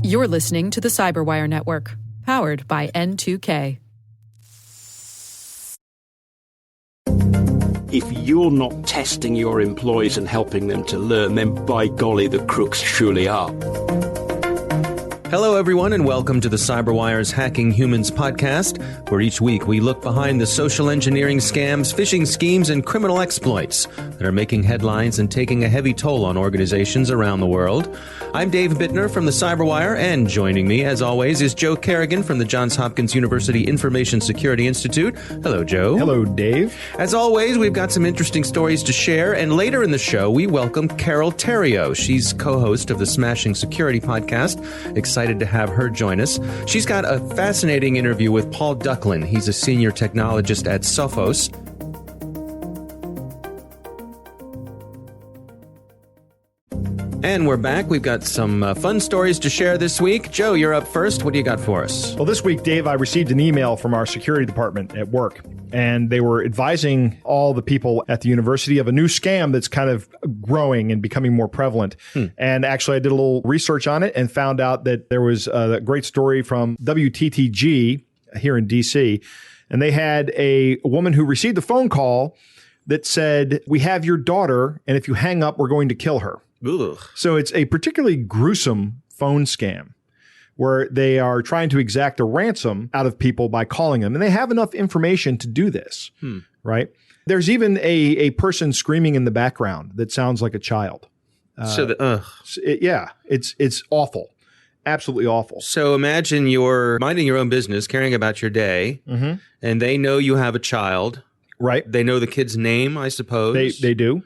You're listening to the Cyberwire Network, powered by N2K. If you're not testing your employees and helping them to learn, then by golly, the crooks surely are. Hello, everyone, and welcome to the Cyberwire's Hacking Humans podcast, where each week we look behind the social engineering scams, phishing schemes, and criminal exploits that are making headlines and taking a heavy toll on organizations around the world. I'm Dave Bittner from the Cyberwire, and joining me, as always, is Joe Kerrigan from the Johns Hopkins University Information Security Institute. Hello, Joe. Hello, Dave. As always, we've got some interesting stories to share, and later in the show, we welcome Carole Theriault. She's co-host of the Smashing Security podcast. Excited to have her join us. She's got a fascinating interview with Paul Ducklin. He's a senior technologist at Sophos. And we're back. We've got some fun stories to share this week. Joe, you're up first. What do you got for us? Well, this week, Dave, I received an email from our security department at work, and they were advising all the people at the university of a new scam that's kind of growing and becoming more prevalent. And actually, I did a little research on it and found out that there was a great story from WTTG here in D.C., and they had a woman who received a phone call that said, "We have your daughter, and if you hang up, we're going to kill her." Ugh. So it's a particularly gruesome phone scam where they are trying to exact a ransom out of people by calling them. And they have enough information to do this, right? There's even a person screaming in the background that sounds like a child. It's awful. Absolutely awful. So imagine you're minding your own business, caring about your day, and they know you have a child. Right. They know the kid's name, I suppose. They do.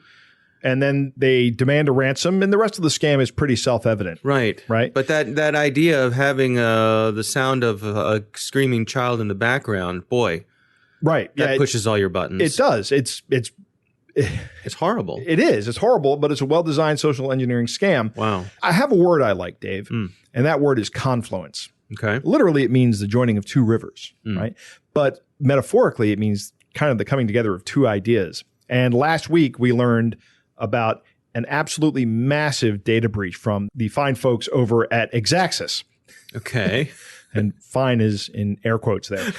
And then they demand a ransom, and the rest of the scam is pretty self-evident. Right. But that idea of having the sound of a screaming child in the background, boy, right, that pushes all your buttons. It does. It's horrible. It is. It's horrible, but it's a well-designed social engineering scam. Wow. I have a word I like, Dave, and that word is confluence. Okay. Literally, it means the joining of two rivers, right? But metaphorically, it means kind of the coming together of two ideas. And last week, we learned about an absolutely massive data breach from the fine folks over at Exaxis. Okay. And fine is in air quotes there.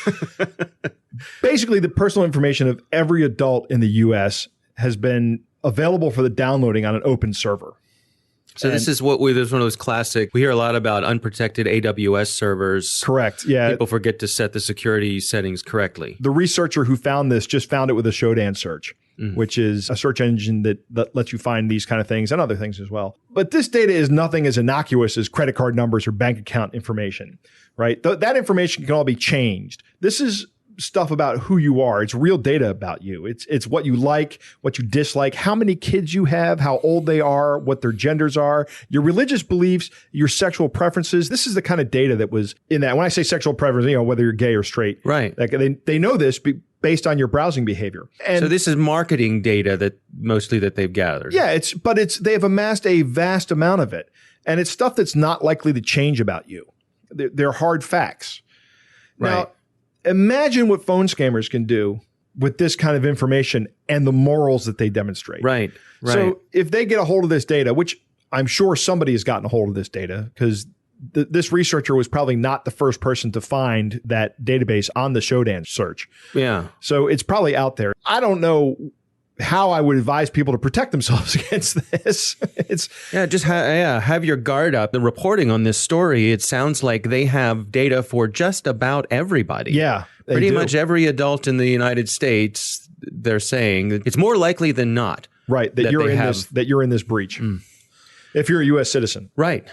Basically, the personal information of every adult in the U.S. has been available for the downloading on an open server. So this is one of those classic, we hear a lot about unprotected AWS servers. Correct. Yeah. People forget to set the security settings correctly. The researcher who found this just found it with a Shodan search, which is a search engine that lets you find these kind of things and other things as well. But this data is nothing as innocuous as credit card numbers or bank account information, right? That information can all be changed. This is stuff about who you are. It's real data about you. It's what you like, what you dislike, how many kids you have, how old they are, what their genders are, your religious beliefs, your sexual preferences. This is the kind of data that was in that. When I say sexual preference, whether you're gay or straight, right? Like they know this based on your browsing behavior. And so this is marketing data that they've gathered. Yeah, they have amassed a vast amount of it, and it's stuff that's not likely to change about you. They're hard facts. Right. Now, imagine what phone scammers can do with this kind of information and the morals that they demonstrate. Right. So if they get a hold of this data, which I'm sure somebody has gotten a hold of this data, because this researcher was probably not the first person to find that database on the Shodan search. Yeah. So it's probably out there. I don't know how I would advise people to protect themselves against this. Have your guard up. The reporting on this story, it sounds like they have data for just about everybody. Yeah, pretty much every adult in the United States. They're saying it's more likely than not, right, that you're in this breach. If you're a U.S. citizen, right.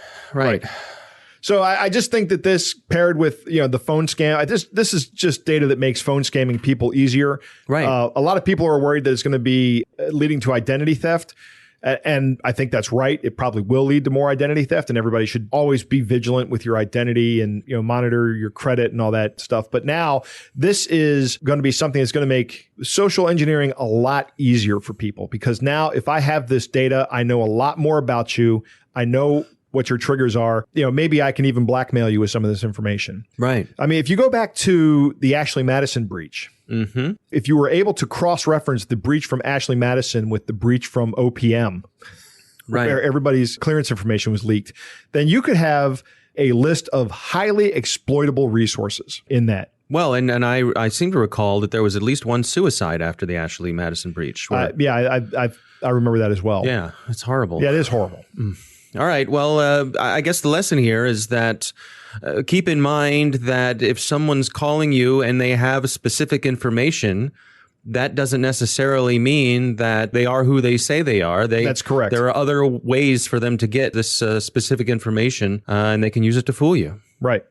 So I just think that this paired with, the phone scam, this is just data that makes phone scamming people easier. Right. A lot of people are worried that it's going to be leading to identity theft. And I think that's right. It probably will lead to more identity theft, and everybody should always be vigilant with your identity and, monitor your credit and all that stuff. But now this is going to be something that's going to make social engineering a lot easier for people, because now if I have this data, I know a lot more about you. I know what your triggers are. Maybe I can even blackmail you with some of this information. Right. I mean, if you go back to the Ashley Madison breach, if you were able to cross-reference the breach from Ashley Madison with the breach from OPM, Right. where everybody's clearance information was leaked, then you could have a list of highly exploitable resources in that. Well, and I seem to recall that there was at least one suicide after the Ashley Madison breach. I remember that as well. Yeah, it's horrible. Yeah, it is horrible. All right. Well, I guess the lesson here is that keep in mind that if someone's calling you and they have specific information, that doesn't necessarily mean that they are who they say they are. That's correct. There are other ways for them to get this specific information, and they can use it to fool you. Right.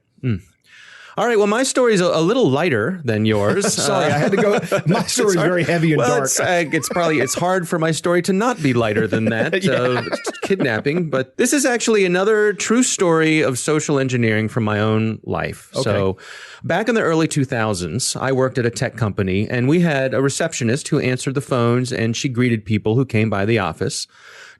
All right. Well, my story is a little lighter than yours. Sorry, I had to go. My story is very heavy and dark. It's hard for my story to not be lighter than that. Kidnapping, but this is actually another true story of social engineering from my own life. Okay. So, back in the early 2000s, I worked at a tech company, and we had a receptionist who answered the phones, and she greeted people who came by the office.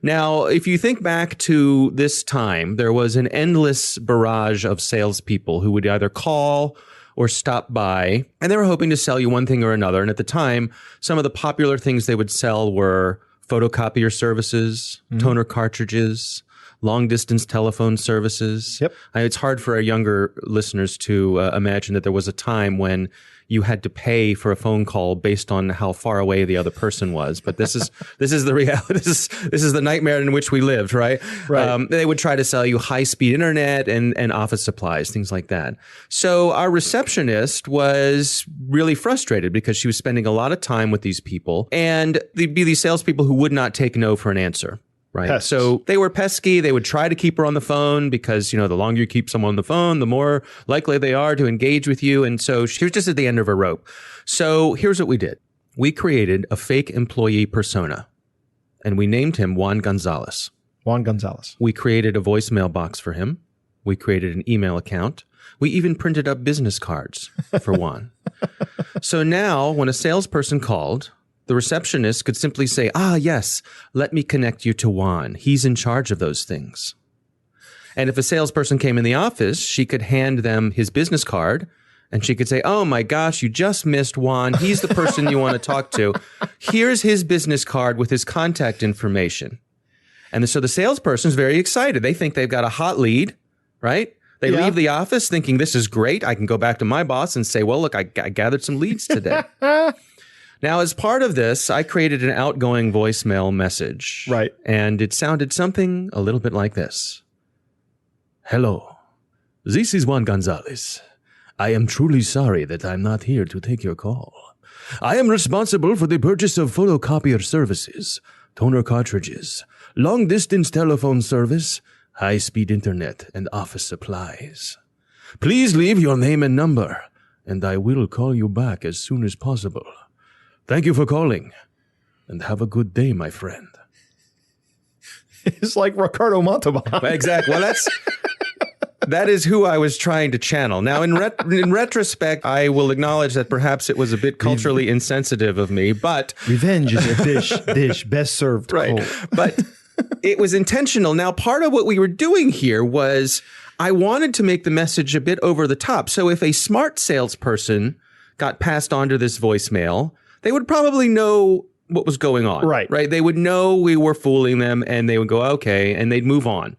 Now, if you think back to this time, there was an endless barrage of salespeople who would either call or stop by, and they were hoping to sell you one thing or another. And at the time, some of the popular things they would sell were photocopier services, toner cartridges, long-distance telephone services. Yep. It's hard for our younger listeners to imagine that there was a time when you had to pay for a phone call based on how far away the other person was. But this is the reality. This is the nightmare in which we lived, right? Right. They would try to sell you high-speed internet and office supplies, things like that. So our receptionist was really frustrated because she was spending a lot of time with these people, and they'd be these salespeople who would not take no for an answer. Right. Pests. So they were pesky. They would try to keep her on the phone because, the longer you keep someone on the phone, the more likely they are to engage with you. And so she was just at the end of her rope. So here's what we did. We created a fake employee persona, and we named him Juan Gonzalez. Juan Gonzalez. We created a voicemail box for him. We created an email account. We even printed up business cards for Juan. So now when a salesperson called, the receptionist could simply say, yes, let me connect you to Juan. He's in charge of those things. And if a salesperson came in the office, she could hand them his business card, and she could say, oh my gosh, you just missed Juan. He's the person you want to talk to. Here's his business card with his contact information. And so the salesperson's very excited. They think they've got a hot lead, right? They leave the office thinking this is great. I can go back to my boss and say, well, look, I gathered some leads today. Now, as part of this, I created an outgoing voicemail message. Right. And it sounded something a little bit like this. Hello, this is Juan Gonzalez. I am truly sorry that I'm not here to take your call. I am responsible for the purchase of photocopier services, toner cartridges, long-distance telephone service, high-speed internet, and office supplies. Please leave your name and number, and I will call you back as soon as possible. Thank you for calling, and have a good day, my friend. It's like Ricardo Montalban. Exactly. Well, that is who I was trying to channel. Now, in retrospect, I will acknowledge that perhaps it was a bit culturally insensitive of me, but Revenge is a dish best served right. cold. But it was intentional. Now, part of what we were doing here was I wanted to make the message a bit over the top. So if a smart salesperson got passed on to this voicemail, they would probably know what was going on. Right. They would know we were fooling them, and they would go, okay, and they'd move on.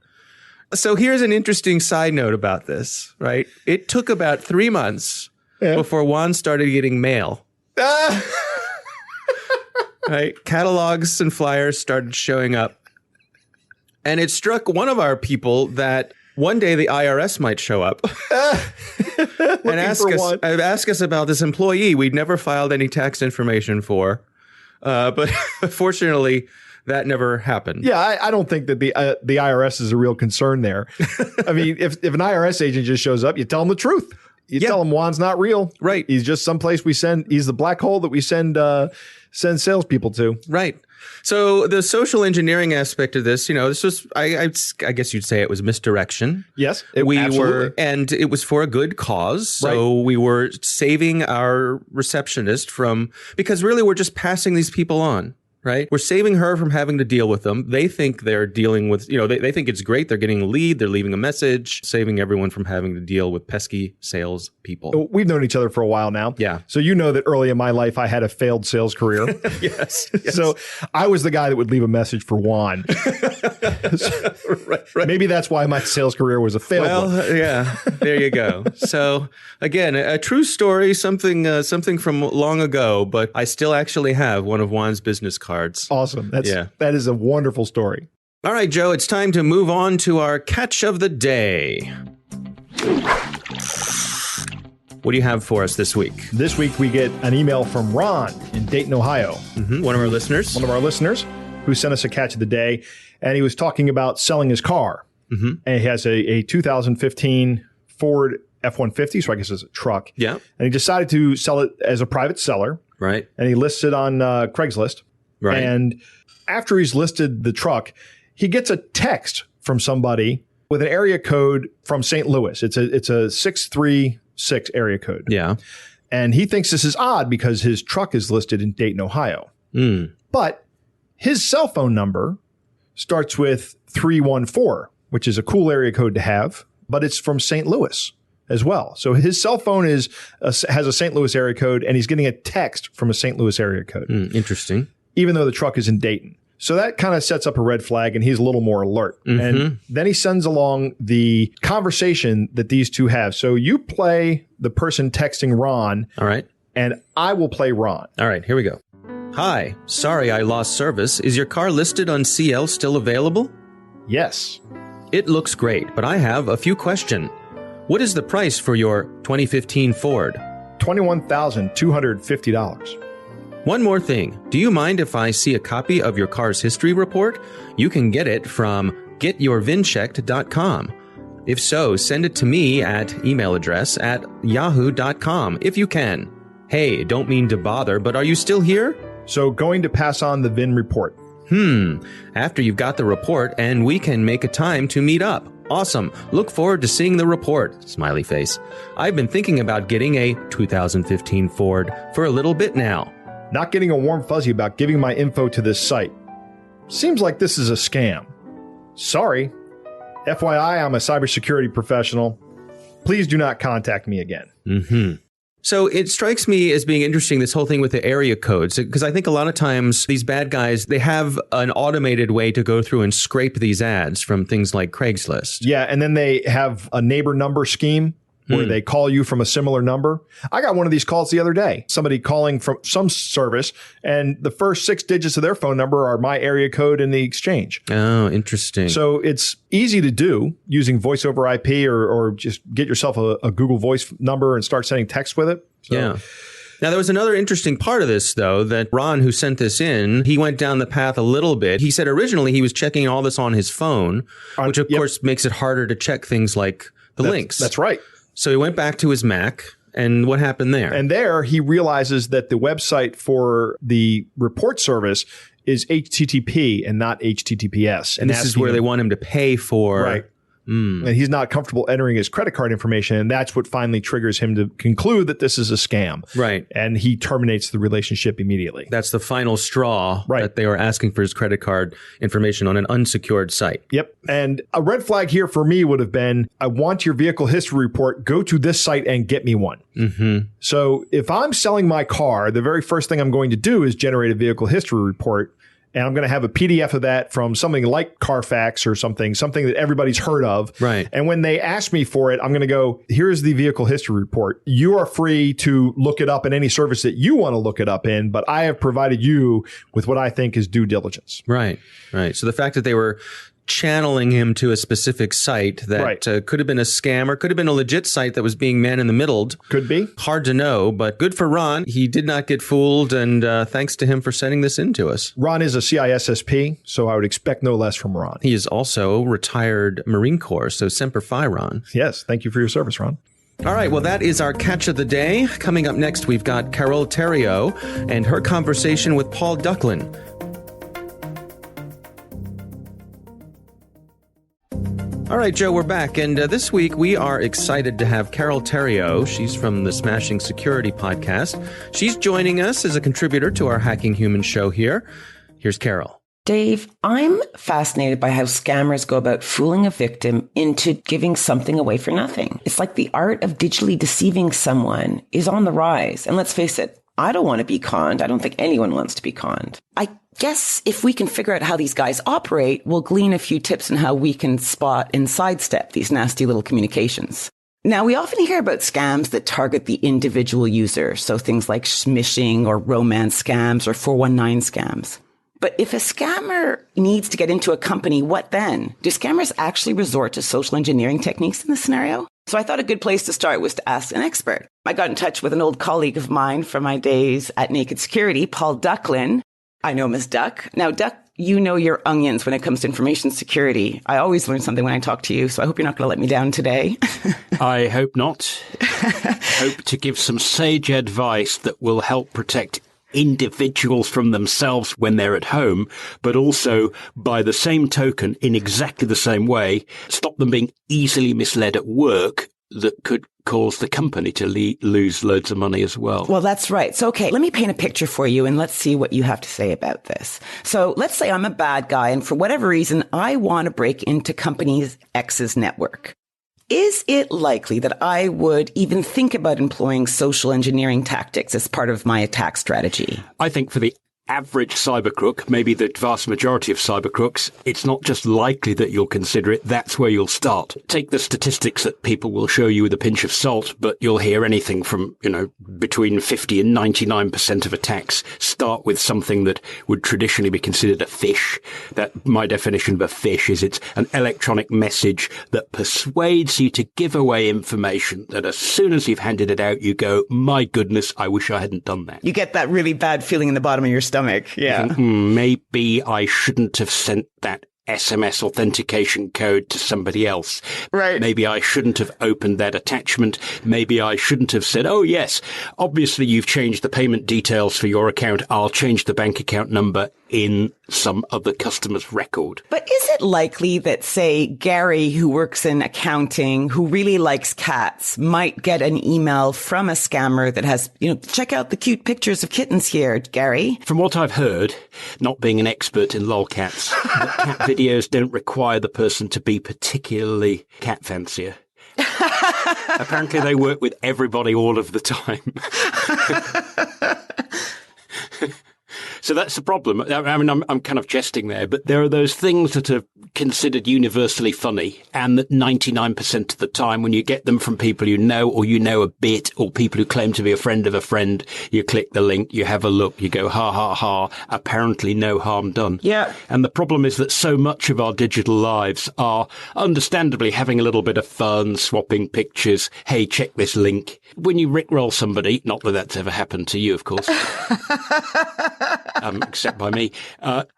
So here's an interesting side note about this, right? It took about 3 months before Juan started getting mail. Right? Catalogs and flyers started showing up. And it struck one of our people that one day the IRS might show up and ask us about this employee we'd never filed any tax information for. But fortunately, that never happened. Yeah, I don't think that the IRS is a real concern there. I mean, if an IRS agent just shows up, you tell them the truth. You tell them Juan's not real. Right. He's just someplace he's the black hole that we send salespeople to. Right. So the social engineering aspect of this, this was, I guess you'd say it was misdirection. Yes, absolutely. And it was for a good cause. So we were saving our receptionist because really we're just passing these people on. right? We're saving her from having to deal with them. They think they're dealing with, they think it's great. They're getting a lead. They're leaving a message, saving everyone from having to deal with pesky sales people. We've known each other for a while now. Yeah. So you know that early in my life, I had a failed sales career. Yes. So I was the guy that would leave a message for Juan. Right. Maybe that's why my sales career was a failed one. Yeah, there you go. So again, a true story, something from long ago, but I still actually have one of Juan's business cards. Awesome. That is a wonderful story. All right, Joe, it's time to move on to our catch of the day. What do you have for us this week? This week, we get an email from Ron in Dayton, Ohio. One of our listeners. Who sent us a catch of the day. And he was talking about selling his car. And he has a 2015 Ford F-150, so I guess it's a truck. Yeah. And he decided to sell it as a private seller. Right. And he lists it on Craigslist. Right. And after he's listed the truck, he gets a text from somebody with an area code from St. Louis. It's a 636 area code. Yeah. And he thinks this is odd because his truck is listed in Dayton, Ohio. But his cell phone number starts with 314, which is a cool area code to have, but it's from St. Louis as well. So his cell phone has a St. Louis area code, and he's getting a text from a St. Louis area code. Interesting. Even though the truck is in Dayton. So that kind of sets up a red flag, and he's a little more alert. And then he sends along the conversation that these two have. So you play the person texting Ron. All right. And I will play Ron. All right, here we go. Hi, sorry I lost service. Is your car listed on CL still available? Yes. It looks great, but I have a few questions. What is the price for your 2015 Ford? $21,250. One more thing. Do you mind if I see a copy of your car's history report? You can get it from getyourvinchecked.com. If so, send it to me at email address at yahoo.com if you can. Hey, don't mean to bother, but are you still here? So going to pass on the VIN report. After you've got the report, and we can make a time to meet up. Awesome. Look forward to seeing the report. Smiley face. I've been thinking about getting a 2015 Ford for a little bit now. Not getting a warm fuzzy about giving my info to this site. Seems like this is a scam. Sorry. FYI, I'm a cybersecurity professional. Please do not contact me again. So it strikes me as being interesting, this whole thing with the area codes, because I think a lot of times these bad guys, they have an automated way to go through and scrape these ads from things like Craigslist. Yeah, and then they have a neighbor number scheme where they call you from a similar number. I got one of these calls the other day. Somebody calling from some service, and the first 6 digits of their phone number are my area code in the exchange. Oh, interesting. So it's easy to do using voice over IP or just get yourself a Google Voice number and start sending text with it. So, yeah. Now, there was another interesting part of this, though, that Ron, who sent this in, he went down the path a little bit. He said originally he was checking all this on his phone, which, of course, makes it harder to check things like the links. That's right. So he went back to his Mac, and what happened there? And there he realizes that the website for the report service is HTTP and not HTTPS. And this is where they want him to pay for. Right. And he's not comfortable entering his credit card information. And that's what finally triggers him to conclude that this is a scam. Right. And he terminates the relationship immediately. That's the final straw that they were asking for his credit card information on an unsecured site. Yep. And a red flag here for me would have been, I want your vehicle history report. Go to this site and get me one. So if I'm selling my car, the very first thing I'm going to do is generate a vehicle history report. And I'm going to have a PDF of that from something like Carfax or something that everybody's heard of. Right. And when they ask me for it, I'm going to go, here's the vehicle history report. You are free to look it up in any service that you want to look it up in, but I have provided you with what I think is due diligence. Right. Right. So the fact that they were channeling him to a specific site that could have been a scam or could have been a legit site that was being man-in-the-middled. Could be. Hard to know, but good for Ron. He did not get fooled, and thanks to him for sending this in to us. Ron is a CISSP, so I would expect no less from Ron. He is also retired Marine Corps, so Semper Fi, Ron. Yes, thank you for your service, Ron. All right, well, that is our catch of the day. Coming up next, we've got Carole Theriault and her conversation with Paul Ducklin. All right, Joe, we're back. And this week we are excited to have Carole Theriault. She's from the Smashing Security podcast. She's joining us as a contributor to our Hacking Humans show here. Here's Carole. Dave, I'm fascinated by how scammers go about fooling a victim into giving something away for nothing. It's like the art of digitally deceiving someone is on the rise. And let's face it, I don't want to be conned. I don't think anyone wants to be conned. I guess if we can figure out how these guys operate, we'll glean a few tips on how we can spot and sidestep these nasty little communications. Now, we often hear about scams that target the individual user. So things like smishing or romance scams or 419 scams. But if a scammer needs to get into a company, what then? Do scammers actually resort to social engineering techniques in this scenario? So I thought a good place to start was to ask an expert. I got in touch with an old colleague of mine from my days at Naked Security, Paul Ducklin. I know him as Duck. Now, Duck, you know your onions when it comes to information security. I always learn something when I talk to you, so I hope you're not going to let me down today. I hope not. Hope to give some sage advice that will help protect individuals from themselves when they're at home, but also, by the same token, in exactly the same way, stop them being easily misled at work that could cause the company to lose loads of money as well. Well, that's right. So, okay, let me paint a picture for you and let's see what you have to say about this. So let's say I'm a bad guy and for whatever reason, I want to break into company X's network. Is it likely that I would even think about employing social engineering tactics as part of my attack strategy? I think for the average cybercrook, maybe the vast majority of cybercrooks, it's not just likely that you'll consider it, that's where you'll start. Take the statistics that people will show you with a pinch of salt, but you'll hear anything from, between 50 and 99% of attacks start with something that would traditionally be considered a phish. That my definition of a phish is it's an electronic message that persuades you to give away information that as soon as you've handed it out, you go, my goodness, I wish I hadn't done that. You get that really bad feeling in the bottom of your stomach. Yeah. You think, maybe I shouldn't have sent that SMS authentication code to somebody else. Right. Maybe I shouldn't have opened that attachment. Maybe I shouldn't have said, oh, yes, obviously you've changed the payment details for your account. I'll change the bank account number in some other customer's record. But is it likely that, say, Gary, who works in accounting, who really likes cats, might get an email from a scammer that has, check out the cute pictures of kittens here, Gary? From what I've heard, not being an expert in lolcats, cat videos don't require the person to be particularly cat fancier. Apparently they work with everybody all of the time. So that's the problem. I mean, I'm kind of jesting there, but there are those things that are considered universally funny, and that 99% of the time when you get them from people you know, or you know a bit, or people who claim to be a friend of a friend, you click the link, you have a look, you go, ha, ha, ha, apparently no harm done. Yeah. And the problem is that so much of our digital lives are understandably having a little bit of fun, swapping pictures, hey, check this link. When you rickroll somebody, not that that's ever happened to you, of course, except by me,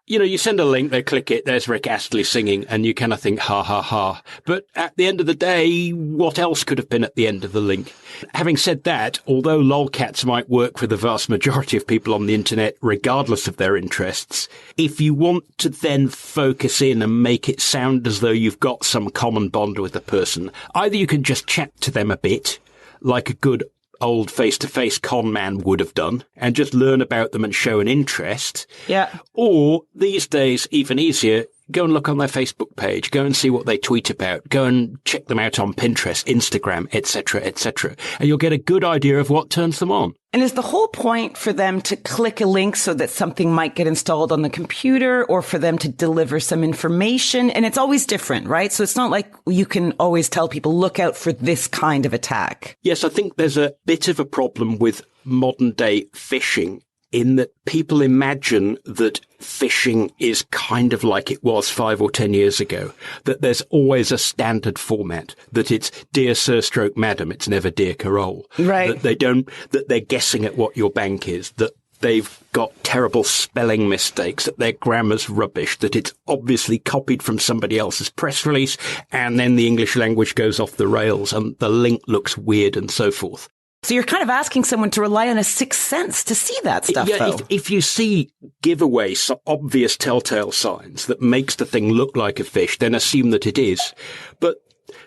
you send a link, they click it, there's Rick Astley singing, and you kind of think, ha, ha, ha. But at the end of the day, what else could have been at the end of the link? Having said that, although lolcats might work for the vast majority of people on the internet, regardless of their interests, if you want to then focus in and make it sound as though you've got some common bond with the person, either you can just chat to them a bit, like a good old face-to-face con man would have done, and just learn about them and show an interest. Yeah. Or, these days, even easier, go and look on their Facebook page, go and see what they tweet about, go and check them out on Pinterest, Instagram, etc., etc., and you'll get a good idea of what turns them on. And is the whole point for them to click a link so that something might get installed on the computer, or for them to deliver some information? And it's always different, right? So it's not like you can always tell people, look out for this kind of attack. Yes, I think there's a bit of a problem with modern day phishing, in that people imagine that phishing is kind of like it was 5 or 10 years ago, that there's always a standard format, that it's dear sir stroke madam, it's never dear Carole. Right. That they're guessing at what your bank is, that they've got terrible spelling mistakes, that their grammar's rubbish, that it's obviously copied from somebody else's press release, and then the English language goes off the rails and the link looks weird and so forth. So you're kind of asking someone to rely on a sixth sense to see that stuff, though. If you see giveaway, so obvious telltale signs that makes the thing look like a fish, then assume that it is. But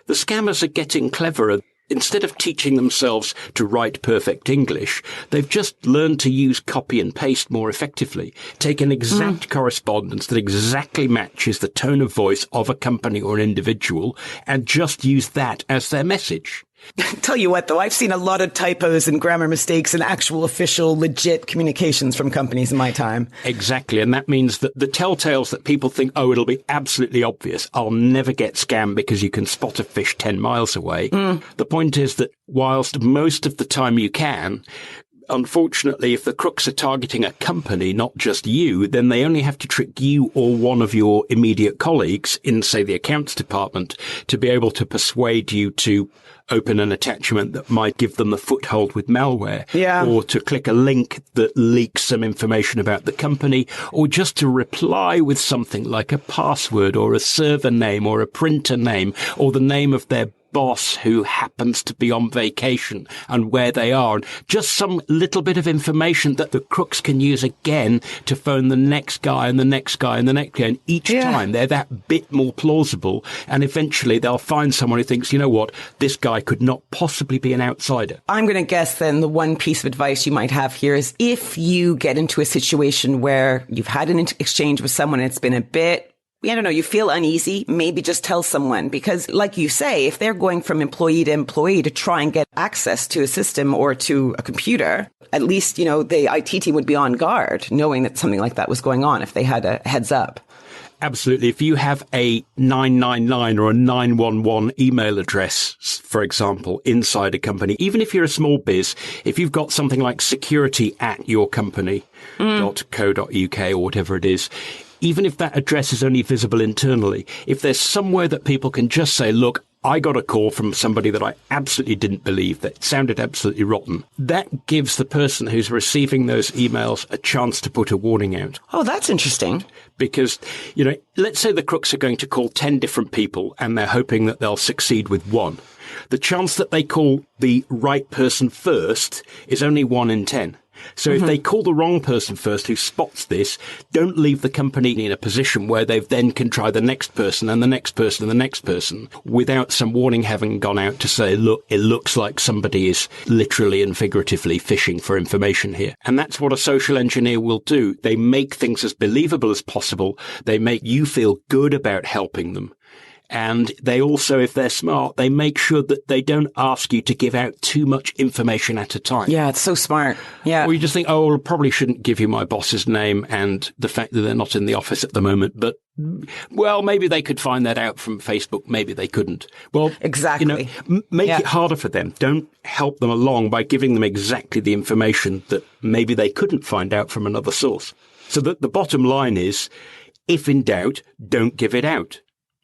the scammers are getting cleverer. instead of teaching themselves to write perfect English, they've just learned to use copy and paste more effectively. Take an exact correspondence that exactly matches the tone of voice of a company or an individual and just use that as their message. Tell you what, though, I've seen a lot of typos and grammar mistakes in actual official legit communications from companies in my time. Exactly. And that means that the telltales that people think, oh, it'll be absolutely obvious, I'll never get scammed because you can spot a fish 10 miles away. The point is that whilst most of the time you can, unfortunately, if the crooks are targeting a company, not just you, then they only have to trick you or one of your immediate colleagues in, say, the accounts department to be able to persuade you to open an attachment that might give them a foothold with malware, or to click a link that leaks some information about the company, or just to reply with something like a password or a server name or a printer name or the name of their boss who happens to be on vacation and where they are. And just some little bit of information that the crooks can use again to phone the next guy and the next guy and the next guy. And each time they're that bit more plausible. And eventually they'll find someone who thinks, you know what, this guy could not possibly be an outsider. I'm going to guess then the one piece of advice you might have here is if you get into a situation where you've had an exchange with someone and it's been a bit, I don't know, you feel uneasy, maybe just tell someone, because like you say, if they're going from employee to employee to try and get access to a system or to a computer, at least, you know, the IT team would be on guard knowing that something like that was going on if they had a heads up. Absolutely. If you have a 999 or a 911 email address, for example, inside a company, even if you're a small biz, if you've got something like security@yourcompany.co.uk or whatever it is, even if that address is only visible internally, if there's somewhere that people can just say, look, I got a call from somebody that I absolutely didn't believe, that sounded absolutely rotten, that gives the person who's receiving those emails a chance to put a warning out. Oh, that's interesting. Because, you know, let's say the crooks are going to call 10 different people and they're hoping that they'll succeed with one. The chance that they call the right person first is only 1 in 10. So if they call the wrong person first who spots this, don't leave the company in a position where they then can try the next person and the next person and the next person without some warning having gone out to say, look, it looks like somebody is literally and figuratively fishing for information here. And that's what a social engineer will do. They make things as believable as possible. They make you feel good about helping them. And they also, if they're smart, they make sure that they don't ask you to give out too much information at a time. Yeah, it's so smart. Yeah. Or you just think, oh, well, I probably shouldn't give you my boss's name and the fact that they're not in the office at the moment. But, well, maybe they could find that out from Facebook. Maybe they couldn't. Well, exactly. You know, make it harder for them. Don't help them along by giving them exactly the information that maybe they couldn't find out from another source. So that the bottom line is, if in doubt, don't give it out.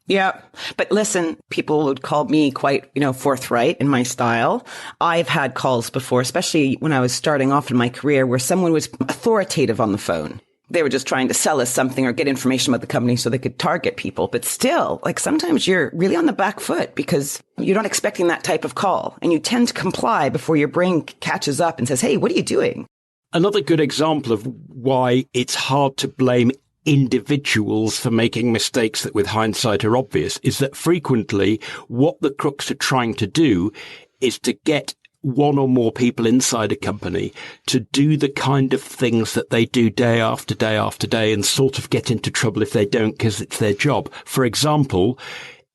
Yeah. But listen, people would call me quite, forthright in my style. I've had calls before, especially when I was starting off in my career, where someone was authoritative on the phone. They were just trying to sell us something or get information about the company so they could target people. But still, like sometimes you're really on the back foot because you're not expecting that type of call and you tend to comply before your brain catches up and says, hey, what are you doing? Another good example of why it's hard to blame individuals for making mistakes that with hindsight are obvious is that frequently what the crooks are trying to do is to get one or more people inside a company to do the kind of things that they do day after day after day and sort of get into trouble if they don't because it's their job. For example,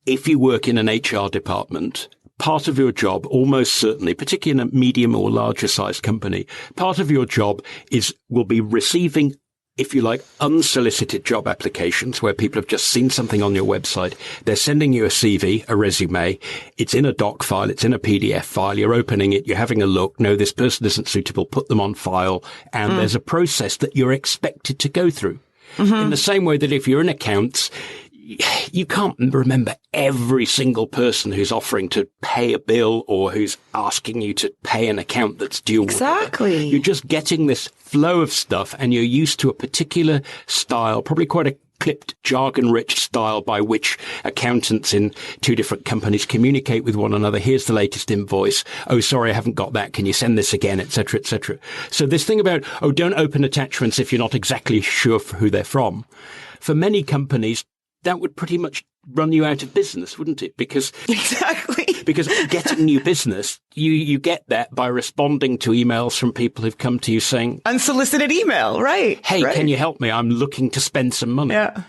if you work in an HR department, part of your job, almost certainly, particularly in a medium or larger sized company, part of your job will be receiving, if you like, unsolicited job applications where people have just seen something on your website. They're sending you a CV, a resume. It's in a doc file. It's in a PDF file. You're opening it. You're having a look. No, this person isn't suitable. Put them on file. And there's a process that you're expected to go through. In the same way that if you're in accounts, you can't remember every single person who's offering to pay a bill or who's asking you to pay an account that's due. Exactly. You're just getting this flow of stuff and you're used to a particular style, probably quite a clipped, jargon-rich style by which accountants in two different companies communicate with one another. Here's the latest invoice. Oh, sorry, I haven't got that. Can you send this again, etc., etc. So this thing about, don't open attachments if you're not exactly sure who they're from. For many companies, that would pretty much run you out of business, wouldn't it? Because Exactly. because getting new business, you get that by responding to emails from people who've come to you saying, Unsolicited email, right? "Hey, right. can you help me? I'm looking to spend some money." Yeah.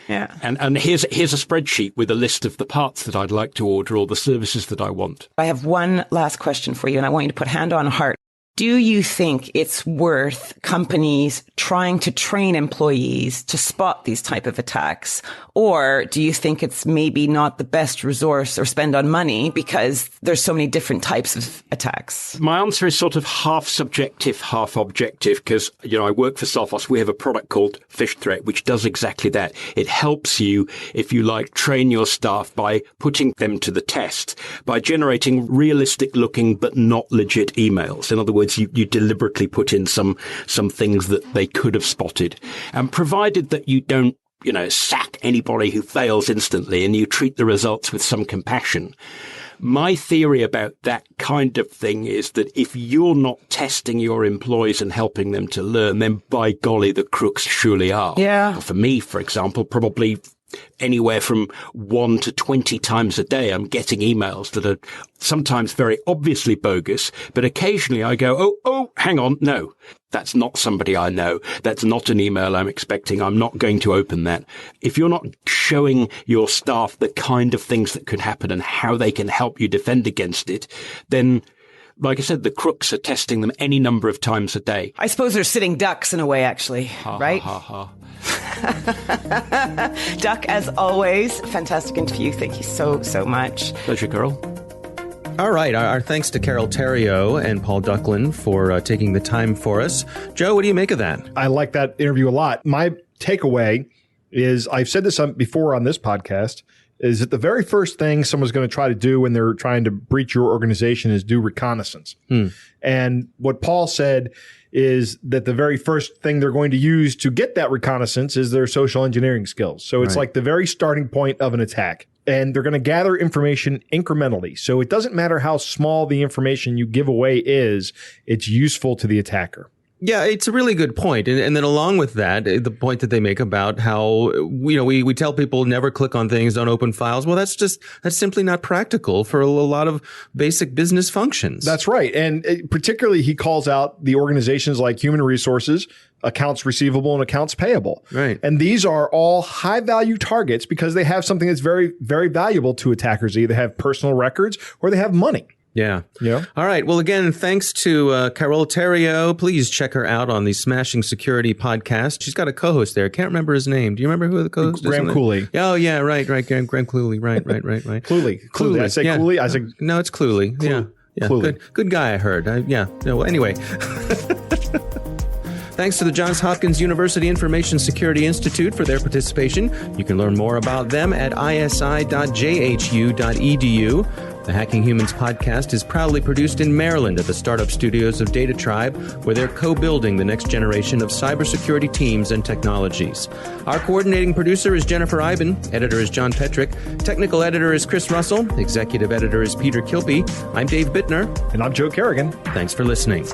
Yeah. And here's a spreadsheet with a list of the parts that I'd like to order or the services that I want. I have one last question for you, and I want you to put hand on heart. Do you think it's worth companies trying to train employees to spot these type of attacks? Or do you think it's maybe not the best resource or spend on money because there's so many different types of attacks? My answer is sort of half subjective, half objective, because, I work for Sophos. We have a product called Fish Threat, which does exactly that. It helps you, if you like, train your staff by putting them to the test, by generating realistic looking but not legit emails. In other words, you deliberately put in some things that they could have spotted. And provided that you don't, sack anybody who fails instantly and you treat the results with some compassion. My theory about that kind of thing is that if you're not testing your employees and helping them to learn, then by golly, the crooks surely are. Yeah. For me, for example, probably anywhere from 1 to 20 times a day, I'm getting emails that are sometimes very obviously bogus, but occasionally I go, oh, hang on. No, that's not somebody I know. That's not an email I'm expecting. I'm not going to open that. If you're not showing your staff the kind of things that could happen and how they can help you defend against it, then, like I said, the crooks are testing them any number of times a day. I suppose they're sitting ducks in a way, actually, right? Ha, ha, ha. Duck, as always, fantastic interview. Thank you so, so much. Pleasure, Carole. All right. Our thanks to Carole Theriault and Paul Ducklin for taking the time for us. Joe, what do you make of that? I like that interview a lot. My takeaway is, I've said this before on this podcast, is that the very first thing someone's going to try to do when they're trying to breach your organization is do reconnaissance. And what Paul said is that the very first thing they're going to use to get that reconnaissance is their social engineering skills. So it's like the very starting point of an attack. And they're going to gather information incrementally. So it doesn't matter how small the information you give away is, it's useful to the attacker. Yeah, it's a really good point. And then along with that, the point that they make about how, we tell people never click on things, don't open files. Well, that's simply not practical for a lot of basic business functions. That's right. And particularly he calls out the organizations like human resources, accounts receivable, and accounts payable. Right. And these are all high value targets because they have something that's very, very valuable to attackers. They either have personal records or they have money. Yeah. Yeah. All right. Well, again, thanks to Carole Theriault. Please check her out on the Smashing Security podcast. She's got a co-host there. I can't remember his name. Do you remember who the co-host is? Graham Cooley. Oh, yeah. Right. Graham Cooley. Right. Cluley. I say yeah. Cooley. I say no, it's Cluley. Yeah. Cluley. Good guy, I heard. Well, anyway. Thanks to the Johns Hopkins University Information Security Institute for their participation. You can learn more about them at isi.jhu.edu. The Hacking Humans podcast is proudly produced in Maryland at the startup studios of Data Tribe, where they're co-building the next generation of cybersecurity teams and technologies. Our coordinating producer is Jennifer Iben. Editor is John Petrick. Technical editor is Chris Russell. Executive editor is Peter Kilpie. I'm Dave Bittner. And I'm Joe Kerrigan. Thanks for listening.